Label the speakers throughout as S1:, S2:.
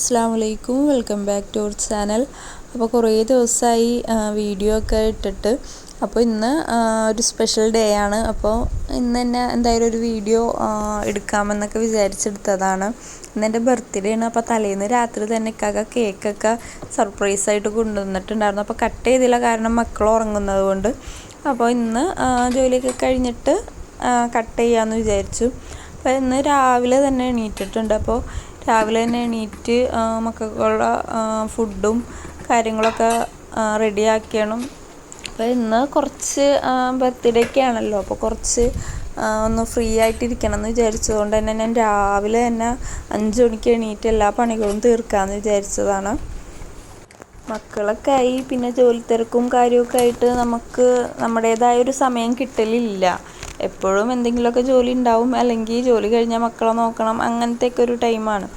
S1: അസ്സാം വലൈക്കും, welcome back to our channel. അപ്പോൾ കുറേ ദിവസമായി വീഡിയോ ഒക്കെ ഇട്ടിട്ട്. അപ്പോൾ ഇന്ന് ഒരു സ്പെഷ്യൽ ഡേ ആണ്. അപ്പോൾ ഇന്ന് തന്നെ എന്തായാലും ഒരു വീഡിയോ എടുക്കാമെന്നൊക്കെ വിചാരിച്ചെടുത്തതാണ്. ഇന്ന് എൻ്റെ ബർത്ത്ഡേ ആണ്. അപ്പോൾ തലേന്ന് രാത്രി തന്നെ കേക്കൊക്കെ സർപ്രൈസായിട്ട് കൊണ്ടുവന്നിട്ടുണ്ടായിരുന്നു. അപ്പോൾ കട്ട് ചെയ്തില്ല, കാരണം മക്കൾ ഉറങ്ങുന്നത് കൊണ്ട്. അപ്പോൾ ഇന്ന് ജോലിയൊക്കെ കഴിഞ്ഞിട്ട് കട്ട് ചെയ്യാമെന്ന് വിചാരിച്ചു. അപ്പോൾ ഇന്ന് രാവിലെ തന്നെ എണീറ്റിട്ടുണ്ട്. അപ്പോൾ രാവിലെ തന്നെ എണീറ്റ് മക്കൾക്കുള്ള ഫുഡും കാര്യങ്ങളൊക്കെ റെഡിയാക്കണം. അപ്പോൾ ഇന്ന് കുറച്ച് ബർത്ത്ഡേക്ക് ആണല്ലോ, അപ്പോൾ കുറച്ച് ഒന്ന് ഫ്രീ ആയിട്ടിരിക്കണം എന്ന് വിചാരിച്ചതുകൊണ്ട് തന്നെ ഞാൻ രാവിലെ തന്നെ 5 മണിക്ക് എണീറ്റ് എല്ലാ പണികളും തീർക്കാമെന്ന് വിചാരിച്ചതാണ്. മക്കളൊക്കെ ആയി പിന്നെ ജോലി തിരക്കും കാര്യമൊക്കെ ആയിട്ട് നമുക്ക് നമ്മുടേതായൊരു സമയം കിട്ടലില്ല. എപ്പോഴും എന്തെങ്കിലുമൊക്കെ ജോലി ഉണ്ടാവും, അല്ലെങ്കിൽ ജോലി കഴിഞ്ഞാൽ മക്കളെ നോക്കണം, അങ്ങനത്തെയൊക്കെ ഒരു ടൈമാണ്.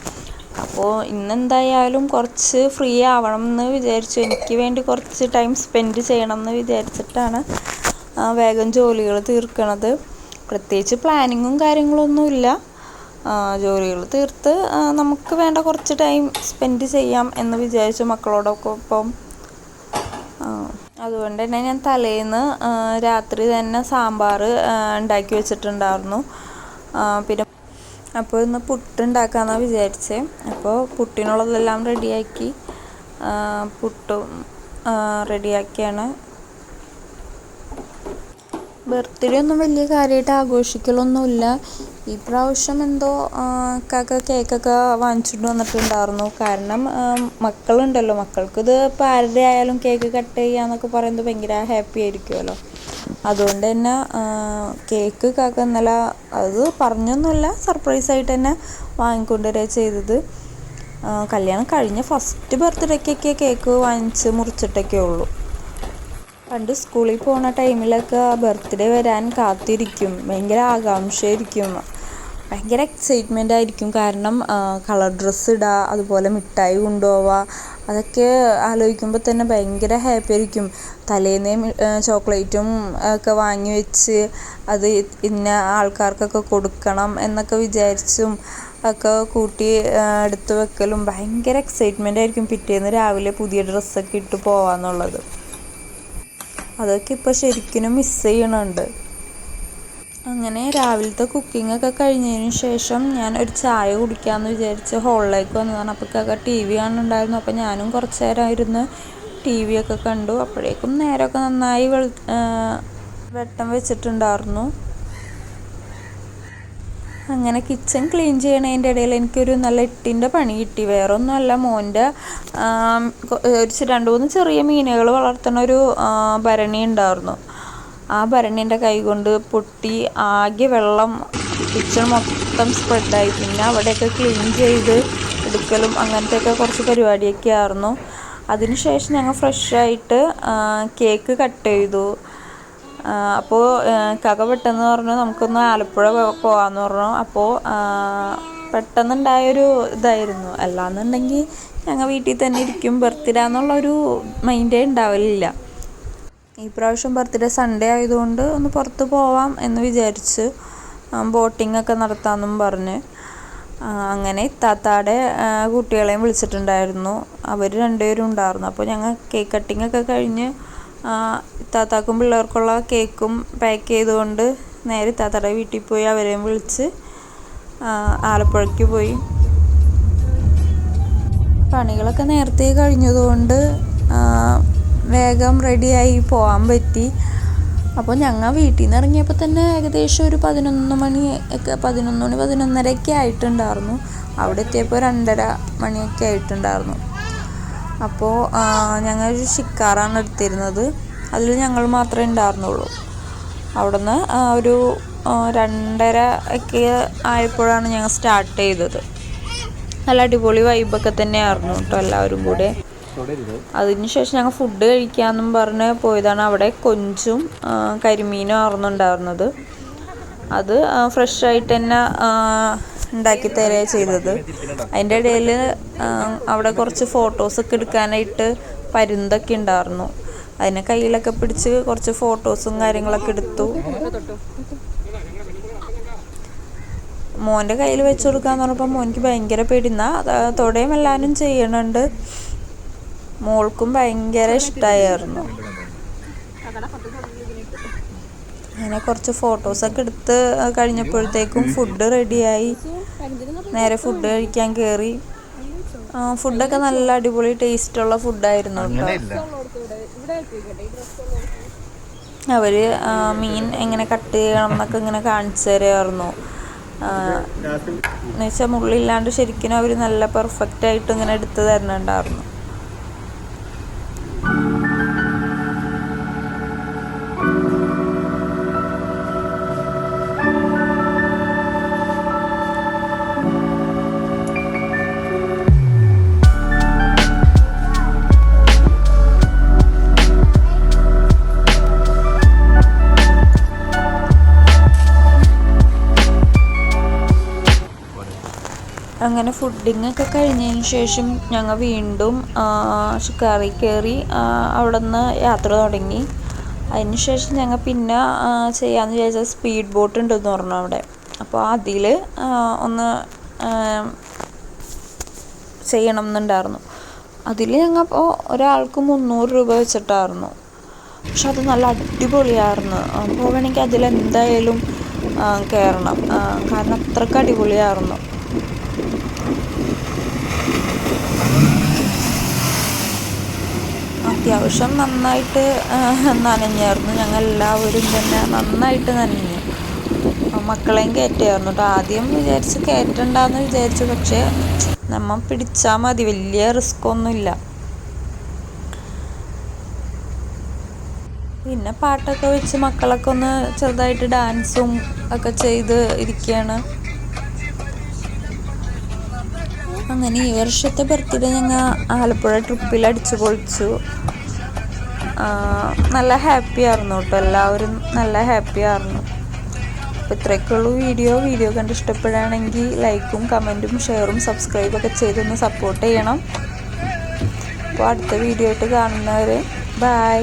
S1: അപ്പോൾ ഇന്നെന്തായാലും കുറച്ച് ഫ്രീ ആവണം എന്ന് വിചാരിച്ചു. എനിക്ക് വേണ്ടി കുറച്ച് ടൈം സ്പെൻഡ് ചെയ്യണം എന്ന് വിചാരിച്ചിട്ടാണ് വേഗം ജോലികൾ തീർക്കണത്. പ്രത്യേകിച്ച് പ്ലാനിങ്ങും കാര്യങ്ങളൊന്നുമില്ല. ജോലികൾ തീർത്ത് നമുക്ക് വേണ്ട കുറച്ച് ടൈം സ്പെൻഡ് ചെയ്യാം എന്ന് വിചാരിച്ചു മക്കളോടൊക്കെ ഒപ്പം. അതുകൊണ്ട് തന്നെ ഞാൻ തലേന്ന് രാത്രി തന്നെ സാമ്പാർ ഉണ്ടാക്കി വെച്ചിട്ടുണ്ടായിരുന്നു. പിന്നെ അപ്പോൾ ഇന്ന് പുട്ടുണ്ടാക്കാമെന്നാണ് വിചാരിച്ചത്. അപ്പോൾ പുട്ടിനുള്ളതെല്ലാം റെഡിയാക്കി, പുട്ടും റെഡിയാക്കിയാണ്. ബർത്ത്ഡേ ഒന്നും വലിയ കാര്യമായിട്ട് ആഘോഷിക്കലൊന്നുമില്ല. ഈ പ്രാവശ്യം എന്തോ കേക്കൊക്കെ വാങ്ങിച്ചിട്ട് വന്നിട്ടുണ്ടായിരുന്നു. കാരണം മക്കളുണ്ടല്ലോ, മക്കൾക്കിത് ഇപ്പോൾ ആരുടെ ആയാലും കേക്ക് കട്ട് ചെയ്യാന്നൊക്കെ പറയുന്നത് ഭയങ്കര ഹാപ്പി ആയിരിക്കുമല്ലോ. അതുകൊണ്ട് തന്നെ കേക്ക് ഇന്നലെ അത് പറഞ്ഞൊന്നുമില്ല, സർപ്രൈസായിട്ട് തന്നെ വാങ്ങിക്കൊണ്ടുവരിക ചെയ്തത്. കല്യാണം കഴിഞ്ഞ ഫസ്റ്റ് ബർത്ത്ഡേക്കൊക്കെ കേക്ക് വാങ്ങിച്ച് മുറിച്ചിട്ടൊക്കെ ഉള്ളൂ. പണ്ട് സ്കൂളിൽ പോകുന്ന ടൈമിലൊക്കെ ബർത്ത്ഡേ വരാൻ കാത്തിരിക്കും, ഭയങ്കര ആകാംക്ഷയായിരിക്കും, ഭയങ്കര എക്സൈറ്റ്മെൻ്റ് ആയിരിക്കും. കാരണം കളർ ഡ്രസ്സ് ഇടുക, അതുപോലെ മിഠായി കൊണ്ടുപോവുക, അതൊക്കെ ആലോചിക്കുമ്പോൾ തന്നെ ഭയങ്കര ഹാപ്പി ആയിരിക്കും. തലേന്നേ ചോക്ലേറ്റും ഒക്കെ വാങ്ങി വെച്ച് അത് ഇന്ന ആൾക്കാർക്കൊക്കെ കൊടുക്കണം എന്നൊക്കെ വിചാരിച്ചും ഒക്കെ കൂട്ടി എടുത്ത് വെക്കലും ഭയങ്കര എക്സൈറ്റ്മെൻ്റ് ആയിരിക്കും. പിറ്റേന്ന് രാവിലെ പുതിയ ഡ്രസ്സൊക്കെ ഇട്ട് പോവാന്നുള്ളത്, അതൊക്കെ ഇപ്പോൾ ശരിക്കും മിസ് ചെയ്യണുണ്ട്. അങ്ങനെ രാവിലത്തെ കുക്കിങ്ങൊക്കെ കഴിഞ്ഞതിന് ശേഷം ഞാൻ ഒരു ചായ കുടിക്കാമെന്ന് വിചാരിച്ച് ഹോളിലേക്ക് വന്നതാണ്. അപ്പോൾ ടി വി കാണുന്നുണ്ടായിരുന്നു. അപ്പോൾ ഞാനും കുറച്ച് നേരം ഇരുന്ന് ടി വി ഒക്കെ കണ്ടു. അപ്പോഴേക്കും നേരമൊക്കെ നന്നായി വെട്ടം വെച്ചിട്ടുണ്ടായിരുന്നു. അങ്ങനെ കിച്ചൺ ക്ലീൻ ചെയ്യണതിൻ്റെ ഇടയിൽ എനിക്കൊരു നല്ല 8ൻ്റെ പണി കിട്ടി. വേറെ ഒന്നുമല്ല, മോൻ്റെ ഒരു 2-3 ചെറിയ മീനുകൾ വളർത്തുന്ന ഒരു ഭരണി ഉണ്ടായിരുന്നു. ആ ഭരണീൻ്റെ കൈ കൊണ്ട് പൊട്ടി ആകെ വെള്ളം കിച്ചൺ മൊത്തം സ്പ്രെഡായി. പിന്നെ അവിടെയൊക്കെ ക്ലീൻ ചെയ്ത് എടുക്കലും അങ്ങനത്തെയൊക്കെ കുറച്ച് പരിപാടിയൊക്കെ ആയിരുന്നു. അതിനുശേഷം ഞങ്ങൾ ഫ്രഷായിട്ട് കേക്ക് കട്ട് ചെയ്തു. അപ്പോൾ പെട്ടെന്ന് പറഞ്ഞു നമുക്കൊന്ന് ആലപ്പുഴ പോകാമെന്ന് പറഞ്ഞു. അപ്പോൾ പെട്ടെന്നുണ്ടായൊരു ഇതായിരുന്നു. അല്ലാന്നുണ്ടെങ്കിൽ ഞങ്ങൾ വീട്ടിൽ തന്നെ ഇരിക്കും. ബർത്ത്ഡേ എന്നുള്ളൊരു മൈൻഡേ ഉണ്ടാവലില്ല. ഈ പ്രാവശ്യം ബർത്ത്ഡേ സൺഡേ ആയതുകൊണ്ട് ഒന്ന് പുറത്ത് പോവാം എന്ന് വിചാരിച്ച് ബോട്ടിംഗ് ഒക്കെ നടത്താമെന്നും പറഞ്ഞ് അങ്ങനെ ഇത്താത്താടെ കുട്ടികളെയും വിളിച്ചിട്ടുണ്ടായിരുന്നു. അവർ 2 പേരും ഉണ്ടായിരുന്നു. അപ്പോൾ ഞങ്ങൾ കേക്ക് കട്ടിങ് ഒക്കെ കഴിഞ്ഞ് ഇത്താത്താക്കും പിള്ളേർക്കുള്ള കേക്കും പാക്ക് ചെയ്തുകൊണ്ട് നേരെ ഇത്താത്താടെ വീട്ടിൽ പോയി അവരെയും വിളിച്ച് ആലപ്പുഴയ്ക്ക് പോയി. പണികളൊക്കെ നേരത്തെ കഴിഞ്ഞതുകൊണ്ട് വേഗം റെഡിയായി പോകാൻ പറ്റി. അപ്പോൾ ഞങ്ങൾ വീട്ടിൽ നിന്ന് ഇറങ്ങിയപ്പോൾ തന്നെ ഏകദേശം ഒരു 11 മണി 11:30 ആയിട്ടുണ്ടായിരുന്നു. അവിടെ എത്തിയപ്പോൾ 2:30 മണിയൊക്കെ ആയിട്ടുണ്ടായിരുന്നു. അപ്പോൾ ഞങ്ങളൊരു ഷിക്കാറാണ് എടുത്തിരുന്നത്. അതിൽ ഞങ്ങൾ മാത്രമേ ഉണ്ടായിരുന്നുള്ളൂ. അവിടെ നിന്ന് ഒരു 2:30 ഒക്കെ ആയപ്പോഴാണ് ഞങ്ങൾ സ്റ്റാർട്ട് ചെയ്തത്. നല്ല അടിപൊളി വൈബൊക്കെ തന്നെയായിരുന്നു കേട്ടോ, എല്ലാവരും കൂടെ. അതിനുശേഷം ഞങ്ങൾ ഫുഡ് കഴിക്കാമെന്നും പറഞ്ഞ് പോയതാണ്. അവിടെ കൊഞ്ചും കരിമീനും ആയിരുന്നു ഉണ്ടായിരുന്നത്. അത് ഫ്രഷായിട്ട് തന്നെ ഉണ്ടാക്കി തരിക ചെയ്തത്. അതിൻ്റെ ഇടയിൽ അവിടെ കുറച്ച് ഫോട്ടോസൊക്കെ എടുക്കാനായിട്ട് പരുന്തൊക്കെ ഉണ്ടായിരുന്നു. അതിനെ കയ്യിലൊക്കെ പിടിച്ച് കുറച്ച് ഫോട്ടോസും കാര്യങ്ങളൊക്കെ എടുത്തു. മോൻ്റെ കയ്യിൽ വെച്ച് കൊടുക്കാന്ന് പറഞ്ഞപ്പോൾ മോനിക്ക് ഭയങ്കര പേടിന്ന തൊടയും എല്ലാവരും ചെയ്യണുണ്ട്. മോൾക്കും ഭയങ്കര ഇഷ്ടമായിരുന്നു. അങ്ങനെ കുറച്ച് ഫോട്ടോസൊക്കെ എടുത്ത് കഴിഞ്ഞപ്പോഴത്തേക്കും ഫുഡ് റെഡിയായി. നേരെ ഫുഡ് കഴിക്കാൻ കയറി. ഫുഡൊക്കെ നല്ല അടിപൊളി ടേസ്റ്റുള്ള ഫുഡായിരുന്നു കേട്ടോ. അവർ മീൻ എങ്ങനെ കട്ട് ചെയ്യണം എന്നൊക്കെ ഇങ്ങനെ കാണിച്ചു തരുമായിരുന്നു. എന്നുവെച്ചാൽ മുള്ളില്ലാണ്ട് ശരിക്കും അവർ നല്ല പെർഫെക്റ്റ് ആയിട്ട് ഇങ്ങനെ എടുത്ത് തരുന്നുണ്ടായിരുന്നു. അങ്ങനെ ഫുഡിങ് ഒക്കെ കഴിഞ്ഞതിന് ശേഷം ഞങ്ങൾ വീണ്ടും ഷിക്കാറി കയറി അവിടെ നിന്ന് യാത്ര തുടങ്ങി. അതിന് ശേഷം ഞങ്ങൾ പിന്നെ ചെയ്യാമെന്ന് വിചാരിച്ചാൽ സ്പീഡ് ബോട്ട് ഉണ്ടെന്ന് പറഞ്ഞു അവിടെ. അപ്പോൾ അതിൽ ഒന്ന് ചെയ്യണം എന്നുണ്ടായിരുന്നു. അതിൽ ഞങ്ങൾ അപ്പോൾ ഒരാൾക്ക് 300 രൂപ വെച്ചിട്ടായിരുന്നു. പക്ഷെ അത് നല്ല അടിപൊളിയായിരുന്നു. അപ്പോൾ വേണമെങ്കിൽ അതിലെന്തായാലും കയറണം, കാരണം അത്രയ്ക്ക് അടിപൊളിയായിരുന്നു. അത്യാവശ്യം നന്നായിട്ട് നനഞ്ഞായിരുന്നു. ഞങ്ങൾ എല്ലാവരും തന്നെ നന്നായിട്ട് നനഞ്ഞു. മക്കളെയും കയറ്റിയായിരുന്നു കേട്ടോ. ആദ്യം വിചാരിച്ച് കയറ്റണ്ടെന്ന് വിചാരിച്ചു, പക്ഷേ നമ്മൾ പിടിച്ചാൽ മതി, വലിയ റിസ്ക് ഒന്നുമില്ല. പിന്നെ പാട്ടൊക്കെ വെച്ച് മക്കളൊക്കെ ഒന്ന് ചെറുതായിട്ട് ഡാൻസും ഒക്കെ ചെയ്ത് ഇരിക്കുകയാണ്. അങ്ങനെ ഈ വർഷത്തെ ബർത്ത്ഡേ ഞങ്ങൾ ആലപ്പുഴ ട്രിപ്പിൽ അടിച്ചു പൊളിച്ചു. നല്ല ഹാപ്പി ആയിരുന്നു കേട്ടോ, എല്ലാവരും നല്ല ഹാപ്പി ആയിരുന്നു. അപ്പോൾ ഇത്രയൊക്കെയുള്ളൂ വീഡിയോ കണ്ട് ഇഷ്ടപ്പെടുകയാണെങ്കിൽ ലൈക്കും കമൻറ്റും ഷെയറും സബ്സ്ക്രൈബൊക്കെ ചെയ്തൊന്ന് സപ്പോർട്ട് ചെയ്യണം. അപ്പോൾ അടുത്ത വീഡിയോ ആയിട്ട് കാണുന്നവരെ ബൈ.